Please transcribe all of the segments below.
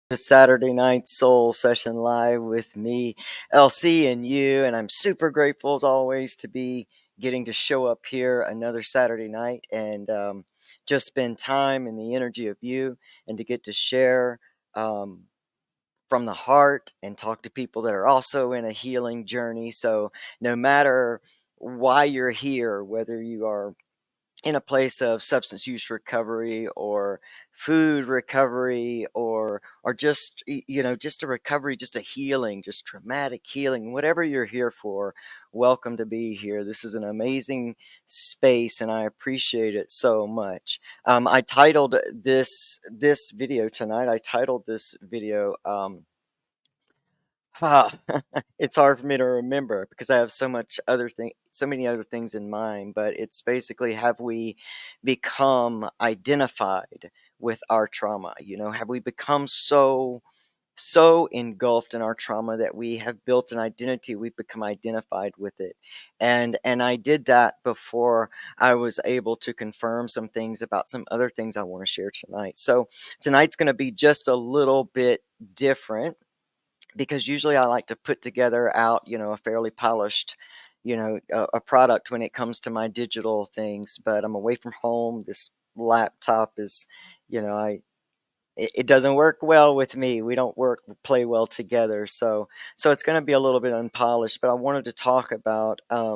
The Saturday night soul session live with me, LC, and you. And I'm super grateful as always to be getting to show up here another Saturday night and just spend time in the energy of you and to get to share um, from the heart and talk to people that are also in a healing journey. So, no matter why you're here, whether you are in a place of substance use recovery or food recovery or just just a recovery, just a healing, just traumatic healing, whatever you're here for, welcome to be here. This is an amazing space and I appreciate it so much. I titled this video tonight, I titled this video Ah, it's hard for me to remember because I have so many other things in mind, but it's basically, have we become identified with our trauma? Have we become so engulfed in our trauma that we have built an identity, we've become identified with it. And I did that before I was able to confirm some things about some other things I want to share tonight. So tonight's going to be just a little bit different because usually I like to put together out, a fairly polished, a product when it comes to my digital things. But I'm away from home. This laptop is, I it doesn't work well with me. We don't play well together. So it's going to be a little bit unpolished. But I wanted to talk about a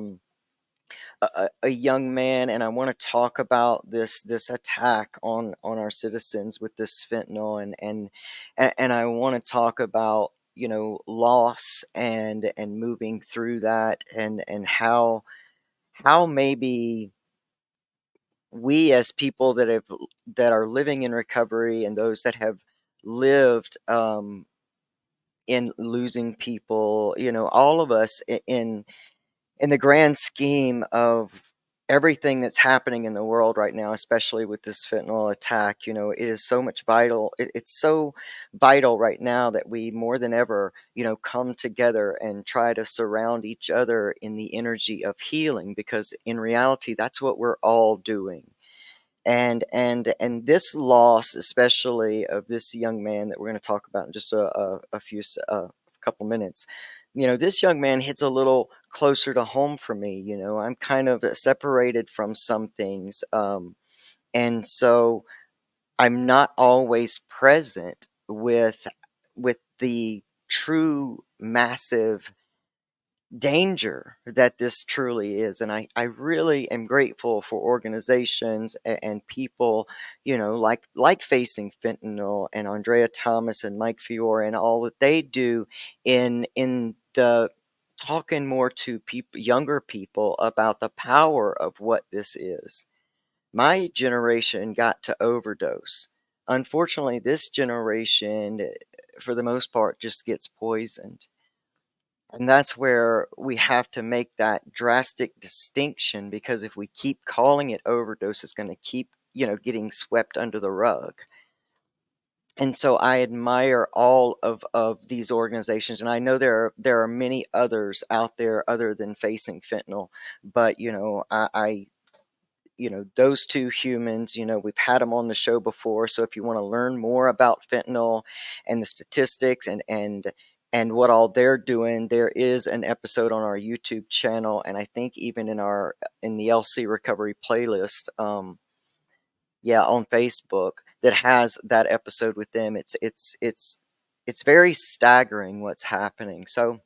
young man, and I want to talk about this attack on our citizens with this fentanyl, and I want to talk about loss and moving through that, and how maybe we as people that are living in recovery and those that have lived in losing people, all of us in the grand scheme of everything that's happening in the world right now, especially with this fentanyl attack, it is so much vital. It's so vital right now that we more than ever, come together and try to surround each other in the energy of healing, because in reality, that's what we're all doing. And this loss, especially of this young man that we're going to talk about in just a few couple minutes, this young man hits a little closer to home for me. I'm kind of separated from some things, and so I'm not always present with the true massive danger that this truly is. And I really am grateful for organizations and people, like Facing Fentanyl and Andrea Thomas and Mike Fiore and all that they do in the talking more to people, younger people, about the power of what this is. My generation got to overdose. Unfortunately, this generation, for the most part, just gets poisoned. And that's where we have to make that drastic distinction, because if we keep calling it overdose, it's going to keep, getting swept under the rug. And so I admire all of these organizations, and I know there are many others out there other than Facing Fentanyl, but those two humans, we've had them on the show before. So if you want to learn more about fentanyl and the statistics and what all they're doing, there is an episode on our YouTube channel, and I think even in the LC Recovery playlist, on Facebook, that has that episode with them. It's very staggering what's happening. So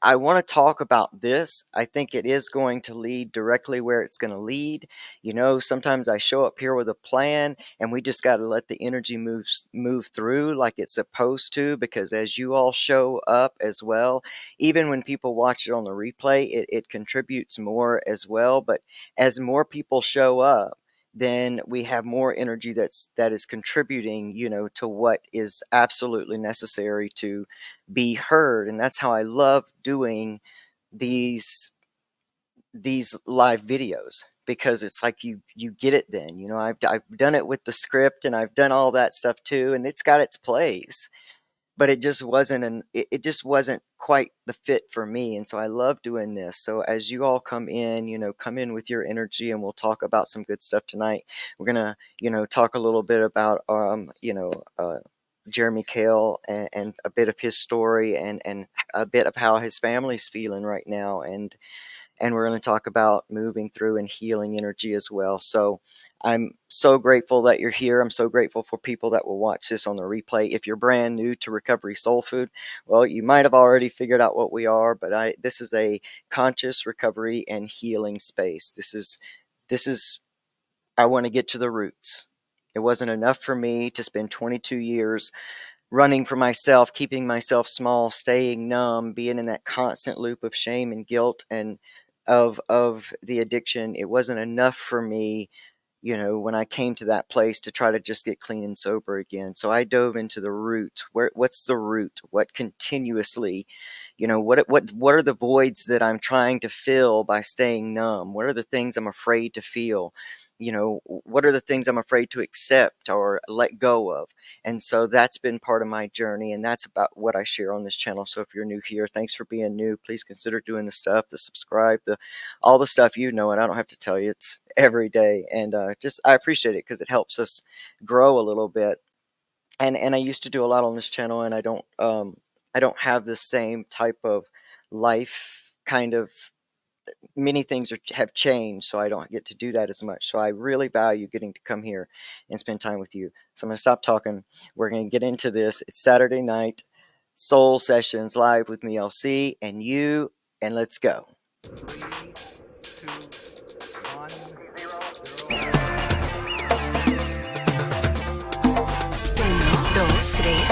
I want to talk about this. I think it is going to lead directly where it's going to lead. Sometimes I show up here with a plan, and we just got to let the energy move through like it's supposed to, because as you all show up as well, even when people watch it on the replay, it contributes more as well. But as more people show up, then we have more energy that is contributing, to what is absolutely necessary to be heard. And that's how I love doing these live videos, because it's like you get it then. I've done it with the script, and I've done all that stuff too, and it's got its place, but it just wasn't quite the fit for me. And so I love doing this. So as you all come in, come in with your energy, and we'll talk about some good stuff tonight. We're gonna talk a little bit about Jeremy Kale, and a bit of his story, and a bit of how his family's feeling right now, and we're going to talk about moving through and healing energy as well. So I'm so grateful that you're here. I'm so grateful for people that will watch this on the replay. If you're brand new to Recovery Soul Food, well, you might have already figured out what we are, but this is a conscious recovery and healing space. This is I want to get to the roots. It wasn't enough for me to spend 22 years running for myself, keeping myself small, staying numb, being in that constant loop of shame and guilt and of the addiction. It wasn't enough for me, when I came to that place to try to just get clean and sober again. So I dove into the root. What's the root? What continuously, what are the voids that I'm trying to fill by staying numb? What are the things I'm afraid to feel? What are the things I'm afraid to accept or let go of? And so that's been part of my journey, and that's about what I share on this channel. So if you're new here, thanks for being new. Please consider doing the stuff, the subscribe, the all the stuff, and I don't have to tell you, it's every day. And just I appreciate it because it helps us grow a little bit. And I used to do a lot on this channel, and I don't have the same type of life kind of. Many things have changed, so I don't get to do that as much. So I really value getting to come here and spend time with you. So I'm going to stop talking. We're going to get into this. It's Saturday night, Soul Sessions live with me, LC, and you, and let's go. 3, 2, 1, 0. 1, 2, 3, 4.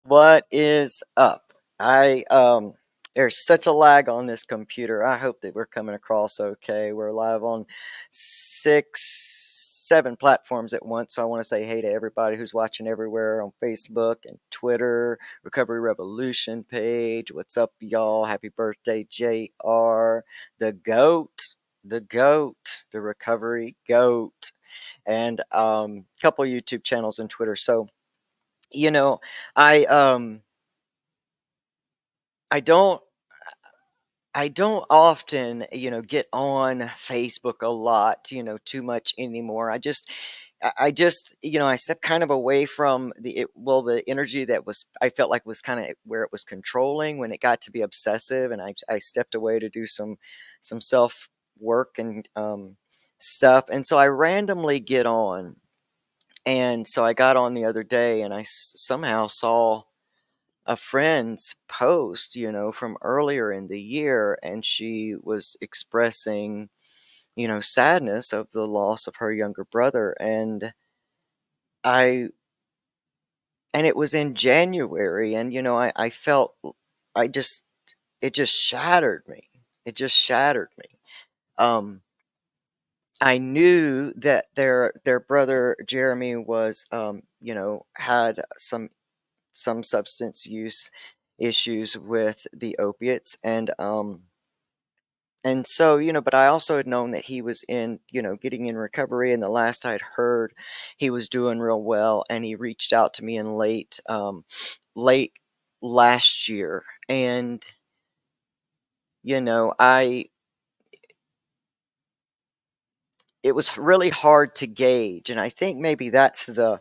What is up? There's such a lag on this computer. I hope that we're coming across okay. We're live on 7 platforms at once. So I want to say hey to everybody who's watching everywhere on Facebook and Twitter, Recovery Revolution page. What's up, y'all? Happy birthday, JR, the GOAT, the Recovery GOAT, and a couple YouTube channels and Twitter. So you know, I I don't I don't often, get on Facebook a lot, too much anymore. I stepped kind of away from the energy that I felt like was kind of where it was controlling when it got to be obsessive, and I stepped away to do some self work and stuff. And so I randomly get on, and so I got on the other day, and I somehow saw a friend's post, from earlier in the year, and she was expressing, sadness of the loss of her younger brother. I, and it was in January, and, I felt, I just, it just shattered me. It just shattered me. Um, I knew that their brother Jeremy was, had some substance use issues with the opiates, and so, but I also had known that he was getting in recovery, and the last I'd heard, he was doing real well, and he reached out to me in late last year. And I it was really hard to gauge, and I think maybe that's the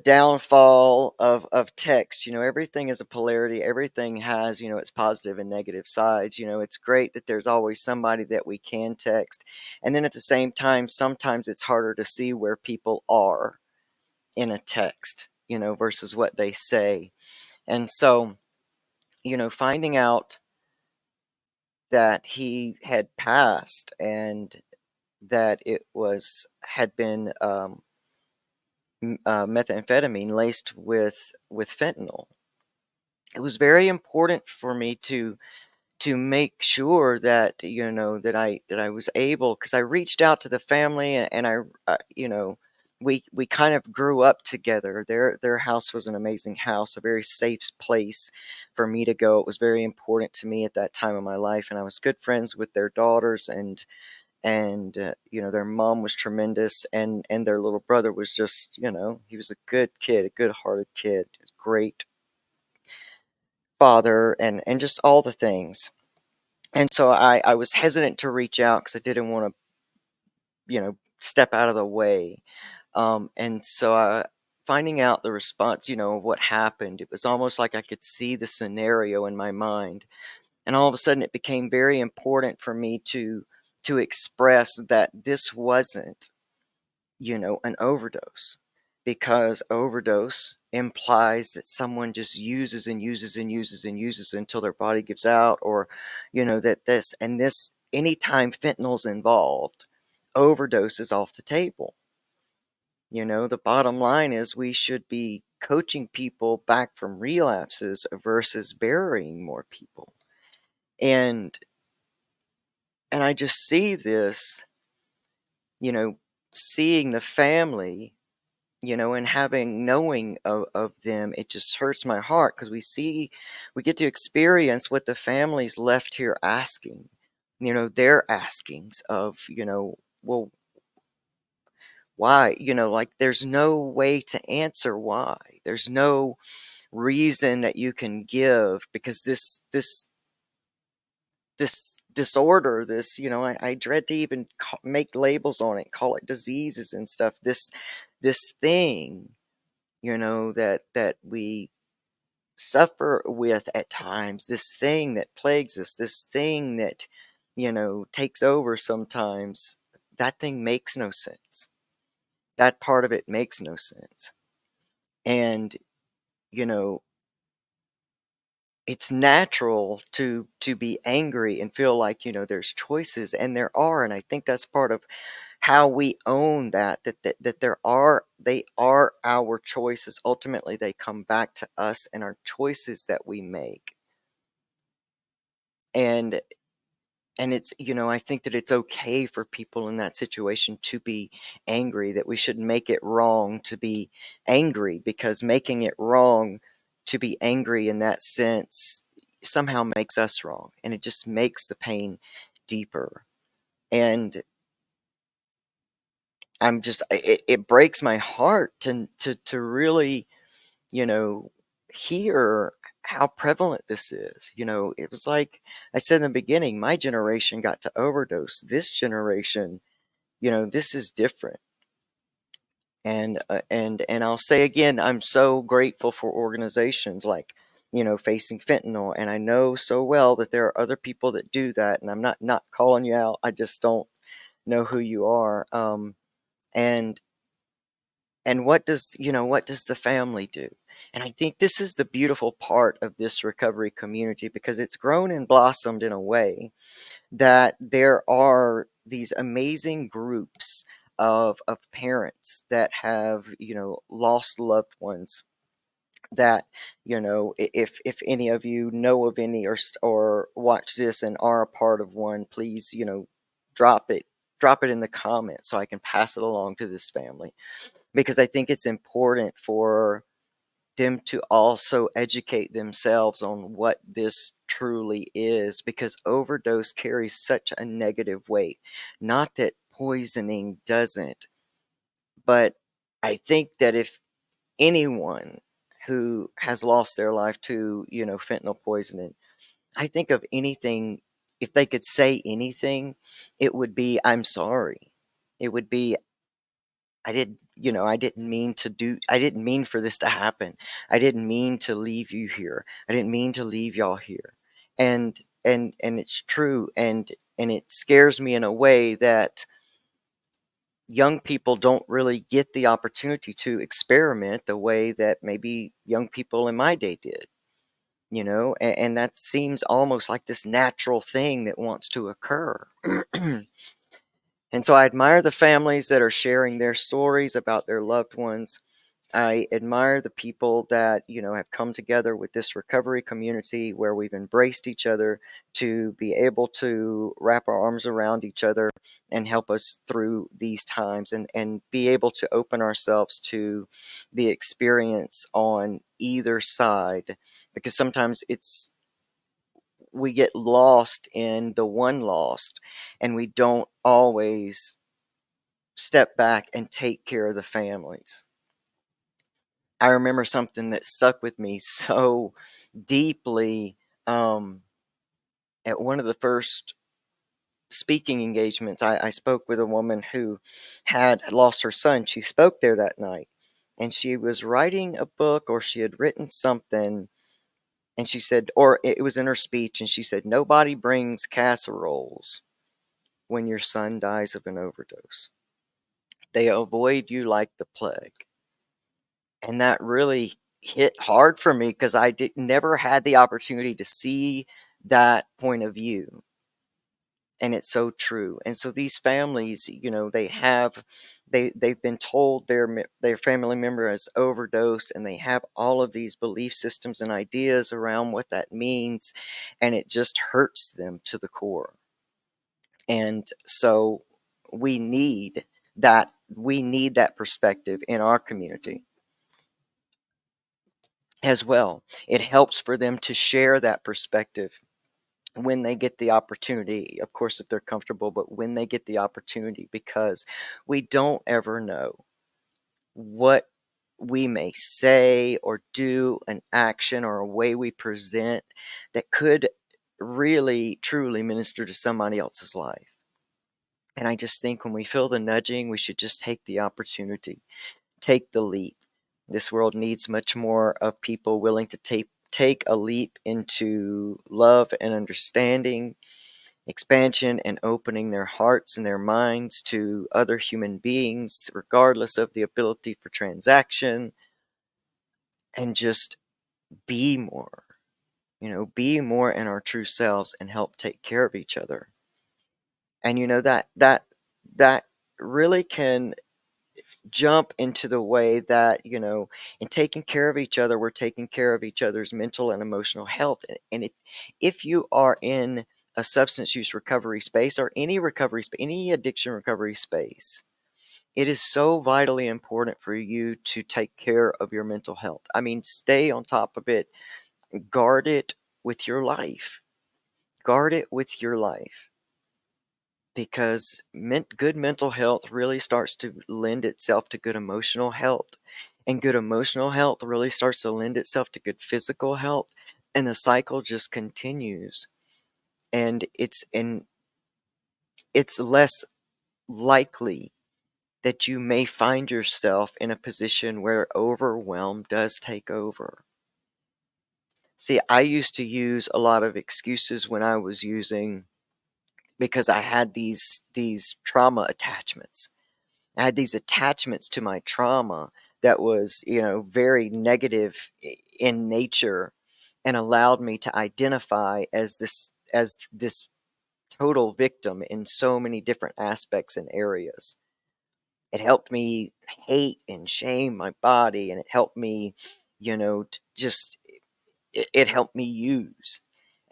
downfall of text. Everything is a polarity. Everything has, its positive and negative sides. It's great that there's always somebody that we can text. And then at the same time, sometimes it's harder to see where people are in a text, versus what they say. And so, finding out that he had passed, and that it had been methamphetamine laced with fentanyl. It was very important for me to make sure that that I was able, because I reached out to the family, and I we kind of grew up together. Their house was an amazing house, a very safe place for me to go. It was very important to me at that time of my life, and I was good friends with their daughters, and you know, their mom was tremendous, and their little brother was just, you know, he was a good kid, a good-hearted kid, great father, and just all the things. And so I was hesitant to reach out because I didn't want to, you know, step out of the way. And so finding out the response, you know, of what happened, it was almost like I could see the scenario in my mind. And all of a sudden, it became very important for me to express that this wasn't, you know, an overdose, because overdose implies that someone just uses and uses and uses and uses until their body gives out, or, you know, that this anytime fentanyl's involved, overdose is off the table. You know, the bottom line is we should be coaching people back from relapses versus burying more people. And I just see this, you know, seeing the family, you know, and having knowing of them, it just hurts my heart because we get to experience what the families left here asking, you know, their askings of, you know, well, why, you know, like there's no way to answer why. There's no reason that you can give, because this disorder, this, you know, I dread to even make labels on it, call it diseases and stuff, this thing, you know, that we suffer with at times, this thing that plagues us, this thing that, you know, takes over sometimes. That thing makes no sense. That part of it makes no sense. And, you know, it's natural to be angry and feel like, you know, there's choices, and there are. And I think that's part of how we own that there are, they are our choices. Ultimately, they come back to us and our choices that we make. And it's, you know, I think that it's okay for people in that situation to be angry, that we should make it wrong to be angry, because making it wrong to be angry in that sense somehow makes us wrong, and it just makes the pain deeper. And it breaks my heart to really, you know, hear how prevalent this is. You know, it was like I said in the beginning, my generation got to overdose. This generation, you know, this is different. And I'll say again, I'm so grateful for organizations like, you know, Facing Fentanyl, and I know so well that there are other people that do that, and I'm not calling you out. I just don't know who you are. And what does, you know, what does the family do? And I think this is the beautiful part of this recovery community, because it's grown and blossomed in a way that there are these amazing groups of parents that have, you know, lost loved ones, that, you know, if any of you know of any, or watch this and are a part of one, please, you know, drop it drop it in the comments so I can pass it along to this family, because I think it's important for them to also educate themselves on what this truly is, because overdose carries such a negative weight. Not that poisoning doesn't, but I think that if anyone who has lost their life to, you know, fentanyl poisoning, I think of anything, if they could say anything, it would be, I'm sorry. It would be, I didn't, you know, I didn't mean for this to happen. I didn't mean to leave you here. I didn't mean to leave y'all here. And it's true. And it scares me in a way that young people don't really get the opportunity to experiment the way that maybe young people in my day did, you know, and that seems almost like this natural thing that wants to occur. And so I admire the families that are sharing their stories about their loved ones, I admire the people that, have come together with this recovery community where we've embraced each other to be able to wrap our arms around each other and help us through these times, and be able to open ourselves to the experience on either side, because sometimes we get lost in the one lost, and we don't always step back and take care of the families. I remember something that stuck with me so deeply. Um, at one of the first speaking engagements, I spoke with a woman who had lost her son. She spoke there that night, and she was writing a book, or she had written something. And she said, or it was in her speech, and she said, "Nobody brings casseroles when your son dies of an overdose. They avoid you like the plague." And that really hit hard for me because I did never had the opportunity to see that point of view. And it's so true. And so these families, they've been told their family member has overdosed, and they have all of these belief systems and ideas around what that means, and it just hurts them to the core. And so we need that perspective in our community as well. It helps for them to share that perspective when they get the opportunity, of course, if they're comfortable, but when they get the opportunity, because we don't ever know what we may say or do, an action or a way we present, that could really truly minister to somebody else's life. And I just think when we feel the nudging, we should just take the opportunity, take the leap. This world needs much more of people willing to take a leap into love and understanding, expansion, and opening their hearts and their minds to other human beings, regardless of the ability for transaction, and just be more, be more in our true selves and help take care of each other. And that really can jump into the way that, in taking care of each other, we're taking care of each other's mental and emotional health. And if you are in a substance use recovery space, or any recovery space, any addiction recovery space, it is so vitally important for you to take care of your mental health. I mean, stay on top of it, guard it with your life, guard it with your life. Because good mental health really starts to lend itself to good emotional health, and good emotional health really starts to lend itself to good physical health, and the cycle just continues. And it's less likely that you may find yourself in a position where overwhelm does take over. See, I used to use a lot of excuses when I was using, because I had these trauma attachments. I had these attachments to my trauma that was, very negative in nature, and allowed me to identify as this total victim in so many different aspects and areas. It helped me hate and shame my body, and it helped me, just it helped me use.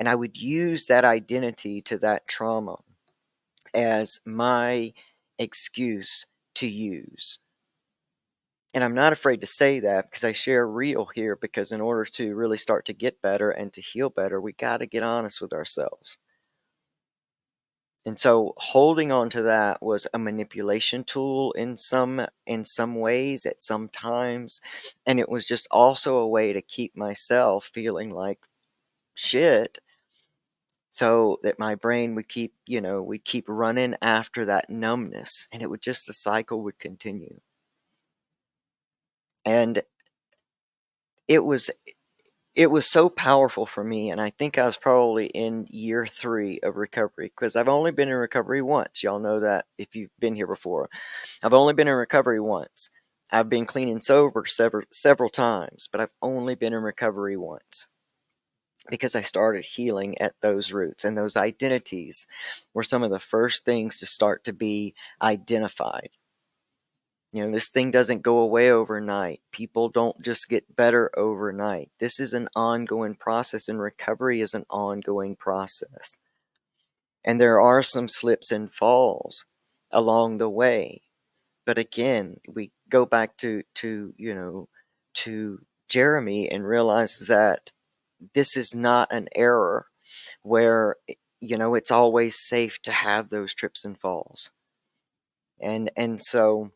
And I would use that identity to that trauma as my excuse to use. And I'm not afraid to say that, because I share real here, because in order to really start to get better and to heal better, we got to get honest with ourselves. And so holding on to that was a manipulation tool in some ways at some times, and it was just also a way to keep myself feeling like shit, so that my brain would keep running after that numbness, and the cycle would continue. And it was it was so powerful for me, and I think I was probably in year 3 of recovery, because I've only been in recovery once. Y'all know that if you've been here before. I've only been in recovery once. I've been clean and sober several times, but I've only been in recovery once, because I started healing at those roots, and those identities were some of the first things to start to be identified. This thing doesn't go away overnight. People don't just get better overnight. This is an ongoing process, and recovery is an ongoing process. And there are some slips and falls along the way. But again, we go back to Jeremy and realize that this is not an error where it's always safe to have those trips and falls. And so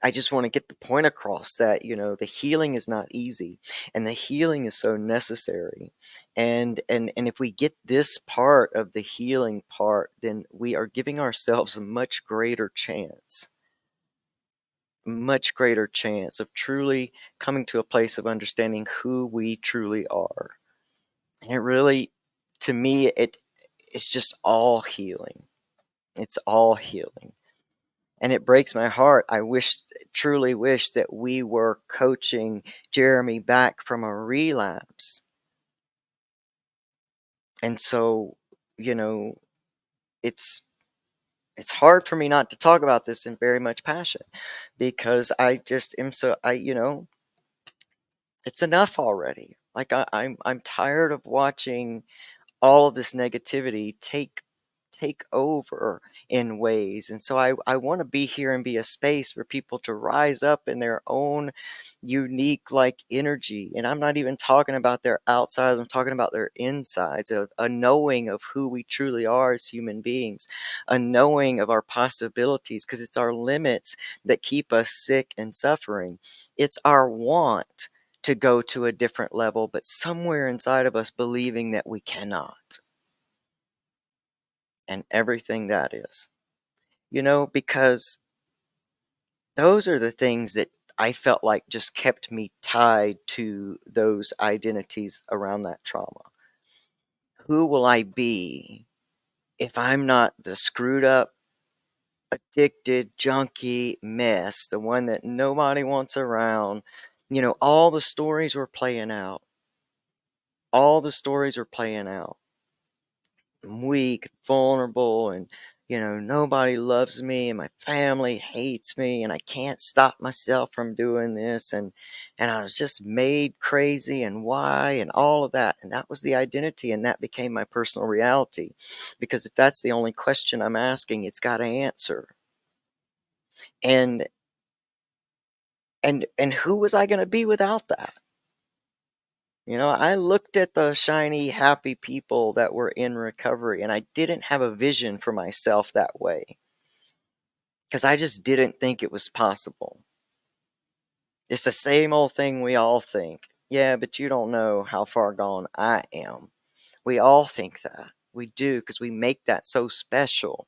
I just want to get the point across that the healing is not easy, and the healing is so necessary. And if we get this part of the healing part, then we are giving ourselves a much greater chance of truly coming to a place of understanding who we truly are. And it really, to me, it's just all healing. It's all healing. And it breaks my heart. Truly wish that we were coaching Jeremy back from a relapse. And so, you know, it's it's hard for me not to talk about this in very much passion, because I just am so it's enough already. Like I'm tired of watching all of this negativity take over in ways. And so I want to be here and be a space for people to rise up in their own unique energy. And I'm not even talking about their outsides, I'm talking about their insides, of a knowing of who we truly are as human beings, a knowing of our possibilities, because it's our limits that keep us sick and suffering. It's our want to go to a different level, but somewhere inside of us believing that we cannot, and everything that is. Because those are the things that I felt like just kept me tied to those identities around that trauma. Who will I be if I'm not the screwed up, addicted, junkie mess, the one that nobody wants around? All the stories were playing out. All the stories were playing out. I'm weak, vulnerable, and nobody loves me, and my family hates me, and I can't stop myself from doing this, and I was just made crazy, and why, and all of that. And that was the identity, and that became my personal reality. Because if that's the only question I'm asking, it's got to answer. And and and who was I going to be without that? I looked at the shiny, happy people that were in recovery, and I didn't have a vision for myself that way, because I just didn't think it was possible. It's the same old thing we all think. Yeah, but you don't know how far gone I am. We all think that. We do, because we make that so special.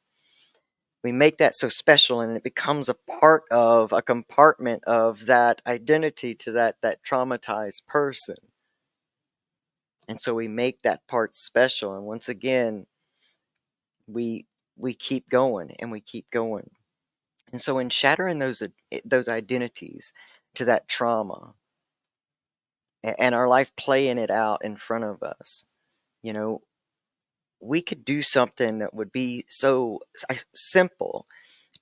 We make that so special, and it becomes a part of a compartment of that identity to that traumatized person. And so we make that part special. And once again, we we keep going and we keep going. And so in shattering those identities to that trauma, and our life playing it out in front of us, you know, we could do something that would be so simple,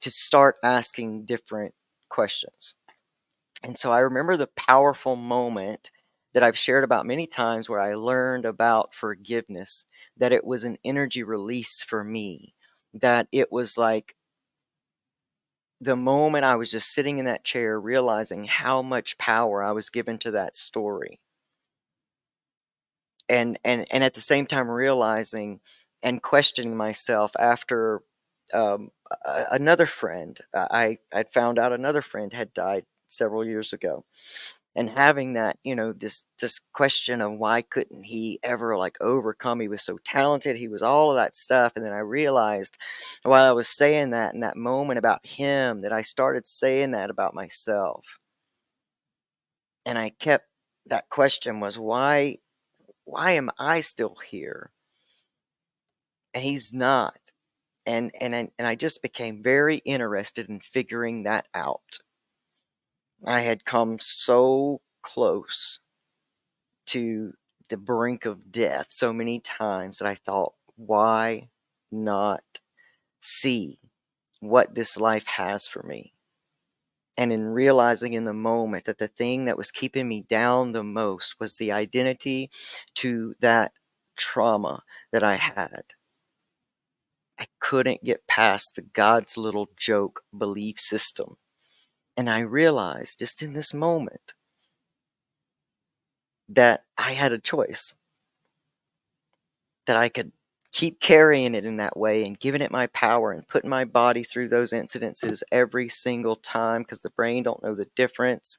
to start asking different questions. And so I remember the powerful moment that I've shared about many times, where I learned about forgiveness, that it was an energy release for me, that it was like the moment I was just sitting in that chair, realizing how much power I was given to that story. And at the same time realizing and questioning myself after another friend, I'd found out another friend had died several years ago, and having that, this question of why couldn't he ever overcome? He was so talented, he was all of that stuff. And then I realized, while I was saying that in that moment about him, that I started saying that about myself. And I kept, that question was, why am I still here and he's not? And I just became very interested in figuring that out. I had come so close to the brink of death so many times that I thought, why not see what this life has for me? And in realizing in the moment that the thing that was keeping me down the most was the identity to that trauma that I had. I couldn't get past the God's little joke belief system. And I realized just in this moment that I had a choice, that I could keep carrying it in that way and giving it my power and putting my body through those incidences every single time because the brain don't know the difference.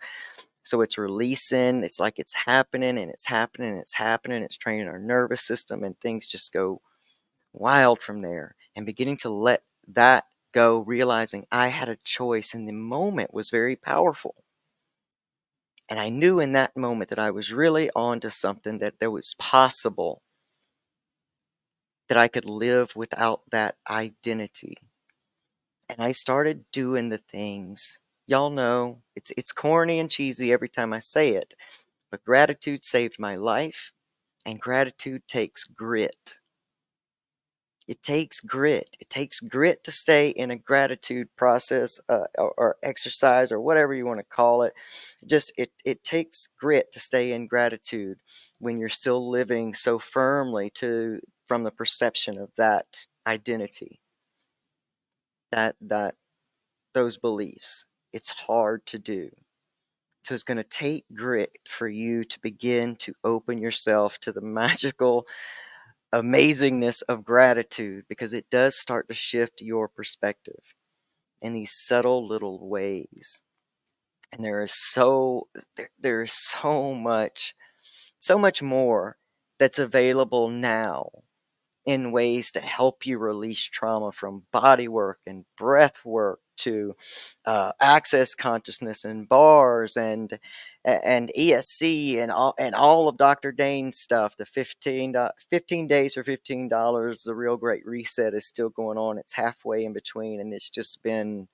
So it's releasing, it's like it's happening and it's happening and it's happening. It's training our nervous system and things just go wild from there. And beginning to let that go, realizing I had a choice in the moment was very powerful. And I knew in that moment that I was really on to something, that there was possible that I could live without that identity. And I started doing the things. Y'all know it's corny and cheesy every time I say it, but gratitude saved my life, and gratitude takes grit. It takes grit. It takes grit to stay in a gratitude process, or exercise, or whatever you want to call it. It takes grit to stay in gratitude when you're still living so firmly to from the perception of that identity, that those beliefs. It's hard to do. So it's going to take grit for you to begin to open yourself to the magical amazingness of gratitude, because it does start to shift your perspective in these subtle little ways. And there is so much more that's available now in ways to help you release trauma, from body work and breath work to access consciousness and bars and ESC and all of Dr. Dane's stuff. The 15 days for $15, the real great reset is still going on. It's halfway in between, and it's just been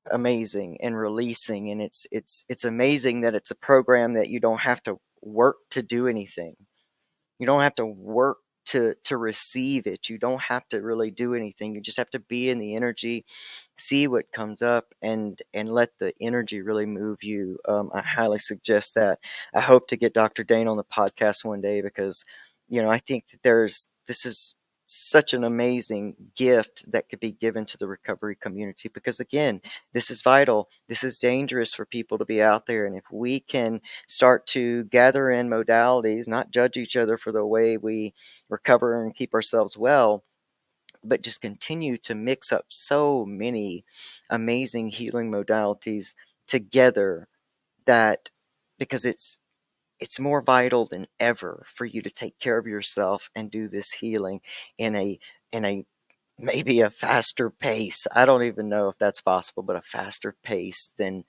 amazing and releasing. And it's amazing that it's a program that you don't have to work to do anything. You don't have to work to receive it. You don't have to really do anything. You just have to be in the energy, see what comes up, and let the energy really move you. I highly suggest that. I hope to get Dr. Dane on the podcast one day, because I think that this is such an amazing gift that could be given to the recovery community, because again, this is vital. This is dangerous for people to be out there, and if we can start to gather in modalities, not judge each other for the way we recover and keep ourselves well, but just continue to mix up so many amazing healing modalities together, that because it's more vital than ever for you to take care of yourself and do this healing in a maybe a faster pace. I don't even know if that's possible, but a faster pace than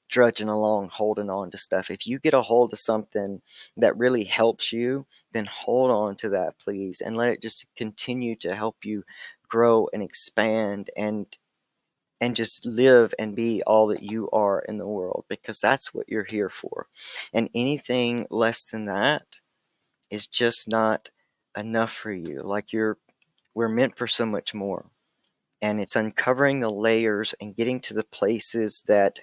drudging along, holding on to stuff. If you get a hold of something that really helps you, then hold on to that, please, and let it just continue to help you grow and expand and just live and be all that you are in the world, because that's what you're here for. And anything less than that is just not enough for you. We're meant for so much more. And it's uncovering the layers and getting to the places that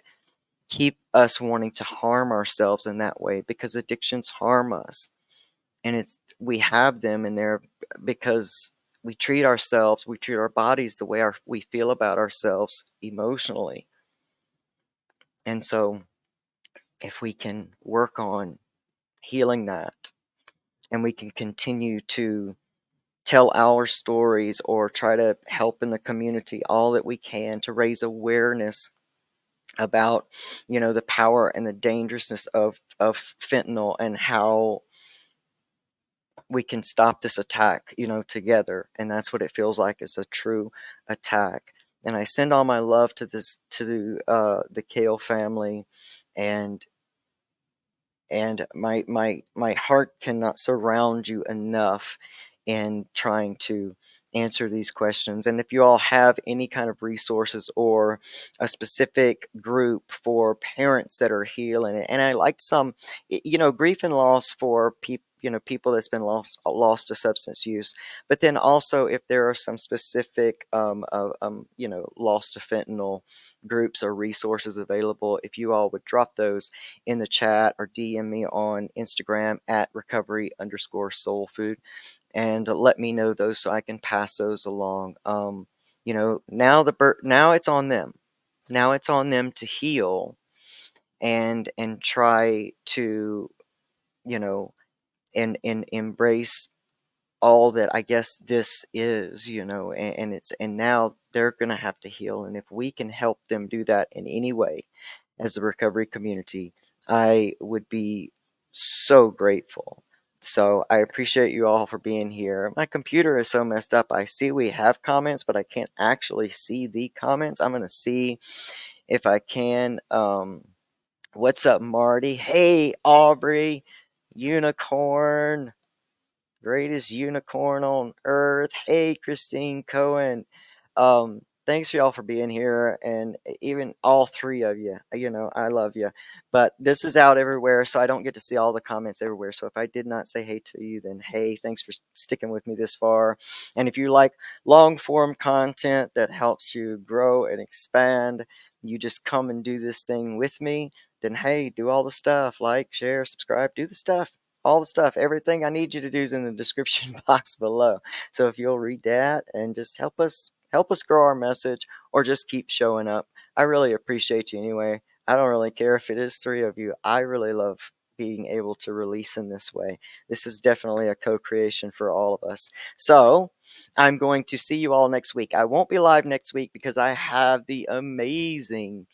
keep us wanting to harm ourselves in that way, because addictions harm us. And we have them in there because we treat our bodies the way we feel about ourselves emotionally. And so if we can work on healing that, and we can continue to tell our stories or try to help in the community all that we can to raise awareness about the power and the dangerousness of fentanyl, and how we can stop this attack together. And that's what it feels like, is a true attack. And I send all my love to the Kale family, and my heart cannot surround you enough in trying to answer these questions. And if you all have any kind of resources or a specific group for parents that are healing, and I like some, grief and loss for people, people that's been lost to substance use. But then also, if there are some specific lost to fentanyl groups or resources available, if you all would drop those in the chat or DM me on Instagram at recovery_soul food, and let me know those so I can pass those along. Now it's on them. Now it's on them to heal and try to, you know, and embrace all that I guess this is, and now they're gonna have to heal. And if we can help them do that in any way as the recovery community, I would be so grateful. So I appreciate you all for being here. My computer is so messed up. I see we have comments, but I can't actually see the comments. I'm gonna see if I can. What's up, Marty? Hey, Aubrey, Unicorn, greatest unicorn on earth. Hey, Christine Cohen. Thanks for y'all for being here, and even all three of you. I love you. But this is out everywhere, so I don't get to see all the comments everywhere. So if I did not say hey to you, then hey, thanks for sticking with me this far. And if you like long form content that helps you grow and expand, you just come and do this thing with me, then hey, do all the stuff, like, share, subscribe, do the stuff, all the stuff. Everything I need you to do is in the description box below. So if you'll read that and just help us grow our message, or just keep showing up, I really appreciate you anyway. I don't really care if it is three of you. I really love being able to release in this way. This is definitely a co-creation for all of us. So I'm going to see you all next week. I won't be live next week because I have the amazing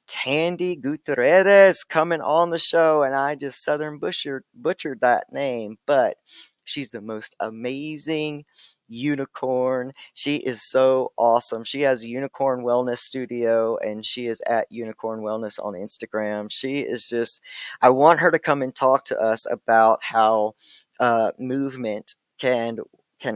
Tandy Gutierrez coming on the show, and I just southern butchered that name, but she's the most amazing unicorn. She is so awesome. She has a Unicorn Wellness Studio, and she is at Unicorn Wellness on Instagram. She is just, I want her to come and talk to us about how movement can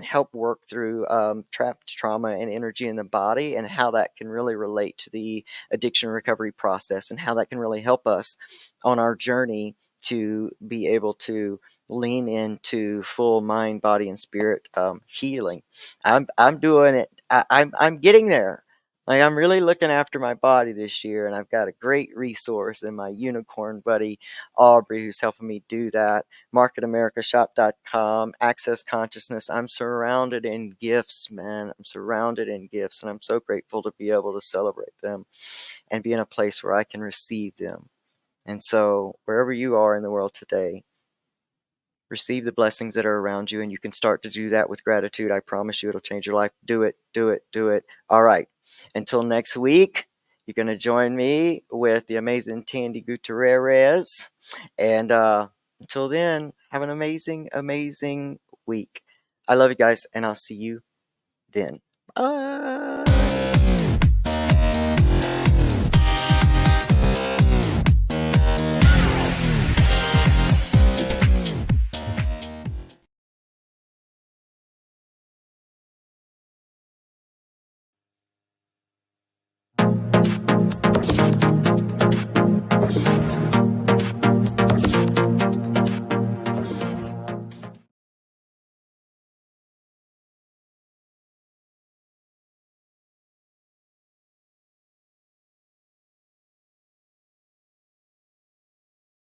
help work through trapped trauma and energy in the body, and how that can really relate to the addiction recovery process, and how that can really help us on our journey to be able to lean into full mind, body, and spirit healing. I'm doing it. I'm getting there. Like, I'm really looking after my body this year, and I've got a great resource in my unicorn buddy Aubrey, who's helping me do that. MarketAmericaShop.com, Access Consciousness. I'm surrounded in gifts, man. I'm surrounded in gifts, and I'm so grateful to be able to celebrate them and be in a place where I can receive them. And so, wherever you are in the world today, receive the blessings that are around you, and you can start to do that with gratitude. I promise you it'll change your life. Do it, do it, do it. All right. Until next week, you're going to join me with the amazing Tandy Gutierrez. And until then, have an amazing, amazing week. I love you guys, and I'll see you then. Bye.